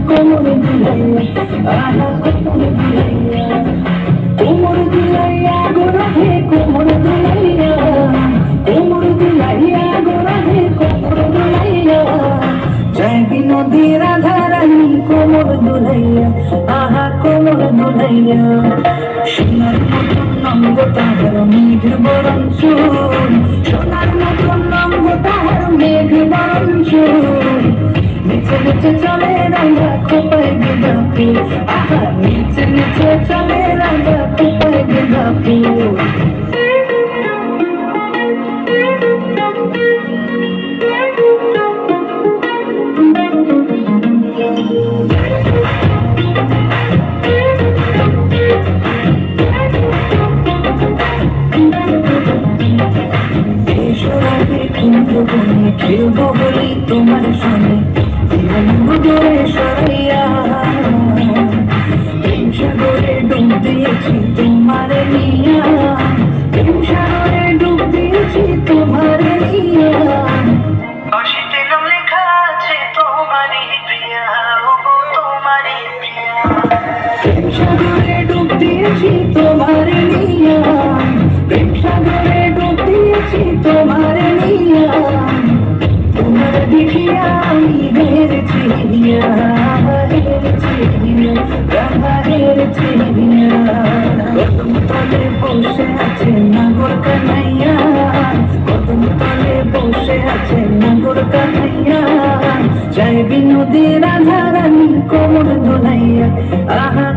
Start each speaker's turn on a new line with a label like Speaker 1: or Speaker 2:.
Speaker 1: কোমর দুলাইয়া, আহা কোমর দুলাইয়া, কোমর দুলাইয়া গোরাধে কোমর দুলাইয়া, কোমর দুলাইয়া গোরাধে কোমর দুলাইয়া, জয় বিনোদী রাধা রানী কোমর দুলাইয়া, আহা কোমর দুলাইয়া। সোনার মতন অঙ্গ তাহার মেঘ বরণ চুল, সোনার মতন অঙ্গ তাহার মেঘ বরণ চুল, নিচে নিচে চলে রাঙা খোপায় গেঁদা ফুল, আহা নিচে নিচে চলে রাঙা খোপায় গেঁদা ফুল। খেলবো বলি তোমার সঙ্গে দূরে সরাইয়া, প্রেম সাগরে ডুব দিয়েছি তোমার নিয়া, প্রেম সাগরে ডুব দিয়েছি তোমার নিয়া, অসিতে নাম লেখা আছে তোমারই প্রিয়া, ওগো তোমারই প্রিয়া, প্রেম সাগরে ডুব দিয়েছি তোমার নিয়া, প্রেম সাগরে ডুব দিয়েছি তোমার নিয়া, তোমার দেখিয়া আমি হেরেছি হিয়া, হেরেছি হিয়া, রাধা হেরেছি হিয়া। কদম তলে বসে আছে নাগর কানাইয়া, কদম তলে বসে আছে নাগর কানাইয়া, জয় বিনোদী রাধা রানী কোমর দুলাইয়া, আহা